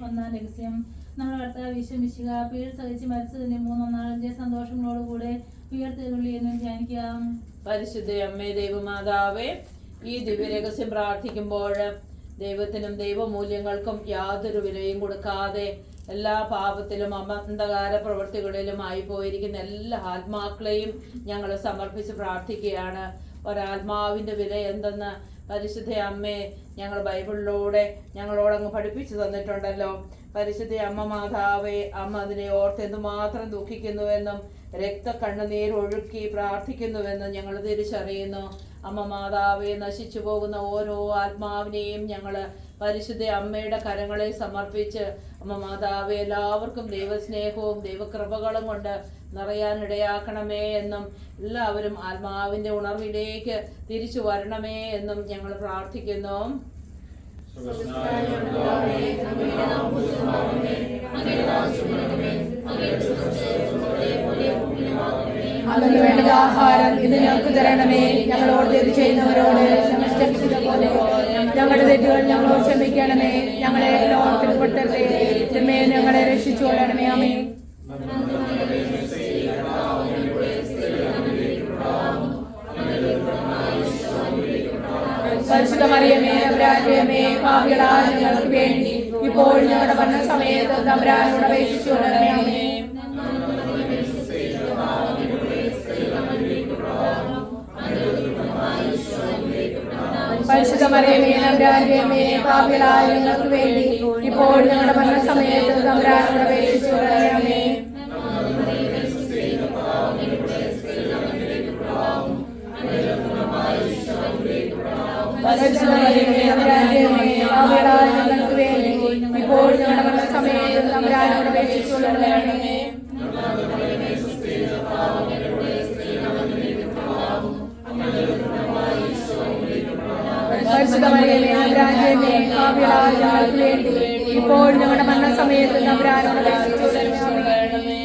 ഒന്നാം രഹസ്യം. നമ്മുടെ കർത്താവ് ഈശോമിശിഹാ പീഡ സഹിച്ച് മരിച്ചതിന്റെ 3-ാം നാളിന്റെ സന്തോഷങ്ങളോടുകൂടെ ഉയർത്തെഴുന്നള്ളി എന്ന് ധ്യാനിക്കാം. പരിശുദ്ധ അമ്മേ ദൈവമാതാവേ, ഈ ദിവ്യരഹസ്യം പ്രാർത്ഥിക്കുമ്പോൾ ദൈവത്തിനും ദൈവമൂല്യങ്ങൾക്കും യാതൊരു വിലയും കൊടുക്കാതെ എല്ലാ പാപത്തിലും അന്ധകാര പ്രവൃത്തികളിലും ആയി പോയിരിക്കുന്ന എല്ലാ ആത്മാക്കളെയും ഞങ്ങൾ സമർപ്പിച്ച് പ്രാർത്ഥിക്കുകയാണ്. ഒരാത്മാവിൻ്റെ വില എന്തെന്ന് പരിശുദ്ധ അമ്മേ ഞങ്ങൾ ബൈബിളിലൂടെ ഞങ്ങളോടങ്ങ് പഠിപ്പിച്ചു തന്നിട്ടുണ്ടല്ലോ. പരിശുദ്ധ അമ്മ മാതാവേ, അമ്മ അതിനെ ഓർത്ത് എന്തുമാത്രം ദുഃഖിക്കുന്നുവെന്നും രക്തക്കണ്ണുനീരൊഴുക്കി പ്രാർത്ഥിക്കുന്നുവെന്നും ഞങ്ങൾ തിരിച്ചറിയുന്നു. അമ്മ മാതാവേ, നശിച്ചു പോകുന്ന ഓരോ ആത്മാവിനെയും ഞങ്ങൾ പരിശുദ്ധ അമ്മയുടെ കരങ്ങളെ സമർപ്പിച്ച് അമ്മ മാതാവേ എല്ലാവർക്കും ദൈവസ്നേഹവും ദൈവകൃപകളും കൊണ്ട് നിറയാനിടയാക്കണമേ എന്നും എല്ലാവരും ആത്മാവിൻ്റെ ഉണർവിലേക്ക് തിരിച്ചു വരണമേ എന്നും ഞങ്ങൾ പ്രാർത്ഥിക്കുന്നു. അതിന് വേണ്ടത് ആഹാരം ഇത് ഞങ്ങൾക്ക് തരണമേ. ഞങ്ങളോട് തെറ്റ് ചെയ്യുന്നവരോട് ഞങ്ങൾ ക്ഷമിച്ചതുപോലെ ഞങ്ങളുടെ തെറ്റുകൾ ഞങ്ങളോട് ക്ഷമിക്കണമേ. ഞങ്ങളെ ലോകത്തിൽ പെട്ടരുതേ, തിന്മയെ ഞങ്ങളെ രക്ഷിച്ചുകൊള്ളണമേ. ആമേൻ. പരിശുദ്ധ മറിയമേ, തമ്പുരാന്റെയമ്മേ, പാപികളായ ഞങ്ങൾക്ക് വേണ്ടി ഇപ്പോൾ ഞങ്ങളുടെ മരണസമയത്ത് തമ്പുരാനോട് അപേക്ഷിച്ചുകൊള്ളണമേ. ആമേൻ. പരിശുദ്ധ മറിയമേ, തമ്പുരാന്റെയമ്മേ, പാപികളായ ഞങ്ങൾക്ക് വേണ്ടി ഇപ്പോൾ ഞങ്ങളുടെ മരണസമയത്ത് തമ്പുരാനോട് അപേക്ഷിച്ചുകൊള്ളണമേ. ആമേൻ. പരിശുദ്ധ മറിയമേ, തമ്പുരാന്റെയമ്മേ, പാപികളായ ഞങ്ങൾക്ക് വേണ്ടി ഇപ്പോൾ ഞങ്ങളുടെ മരണസമയത്ത് തമ്പുരാനോട് അപേക്ഷിച്ചുകൊള്ളണമേ. ആമേൻ. പരിശുദ്ധ മറിയമേ, തമ്പുരാന്റെയമ്മേ, പാപികളായ ഞങ്ങൾക്ക് വേണ്ടി ഇപ്പോൾ ഞങ്ങളുടെ മരണസമയത്ത് തമ്പുരാനോട് അപേക്ഷിച്ചുകൊള്ളണമേ.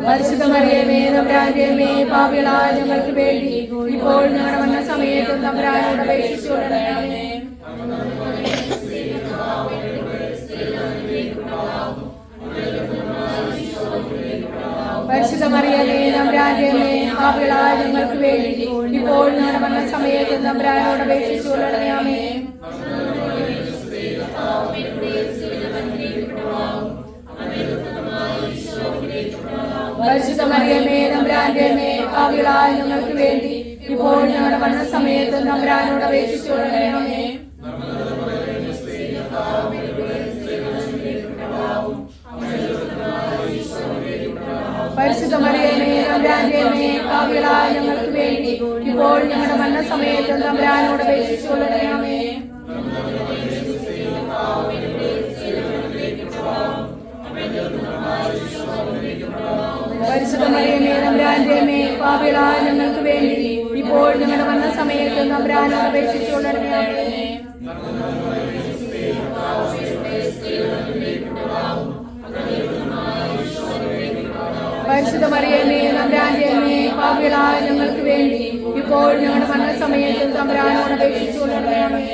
പരിശുദ്ധ മറിയമേ, തമ്പുരാന്റെയമ്മേ, പാപികളായ ഞങ്ങൾക്ക് വേണ്ടി ഇപ്പോൾ ഞങ്ങളുടെ മരണസമയത്ത് തമ്പുരാനോട് അപേക്ഷിച്ചുകൊള്ളണമേ. പരിശുദ്ധ മറിയമേ, തമ്പുരാന്റെയമ്മേ, പാപികളായ ഞങ്ങൾക്ക് വേണ്ടി ഇപ്പോൾ ഞങ്ങളുടെ മരണസമയത്ത് തമ്പുരാനോട് അപേക്ഷിച്ചുകൊള്ളണമേ. ആമേൻ. പരിശുദ്ധ മറിയമേ, തമ്പുരാന്റെയമ്മേ, പാപികളായ ഞങ്ങൾക്ക് വേണ്ടി ഇപ്പോൾ ഞങ്ങളുടെ മരണസമയത്ത് തമ്പുരാനോട് അപേക്ഷിച്ചുകൊള്ളണമേ. ആമേൻ. പരിശുദ്ധ മറിയമേ, തമ്പുരാന്റെയമ്മേ, പാപികളായ ഞങ്ങൾക്ക് വേണ്ടി ഇപ്പോൾ ഞങ്ങളുടെ മരണസമയത്ത് തമ്പുരാനോട് അപേക്ഷിച്ചുകൊള്ളണമേ. ആമേൻ. പരിശുദ്ധ മറിയമേ, തമ്പുരാന്റെയമ്മേ, പാപികളായ ഞങ്ങൾക്ക് വേണ്ടി ഇപ്പോൾ ഞങ്ങളുടെ മരണസമയത്ത് തമ്പുരാനോട് അപേക്ഷിച്ചുകൊള്ളണമേ. ആമേൻ. പരിശുദ്ധ മറിയമേ, തമ്പുരാന്റെയമ്മേ, പാപികളായ ഞങ്ങൾക്ക് വേണ്ടി ഇപ്പോൾ ഞങ്ങളുടെ മരണസമയത്ത് തമ്പുരാനോട് അപേക്ഷിച്ചുകൊള്ളണമേ.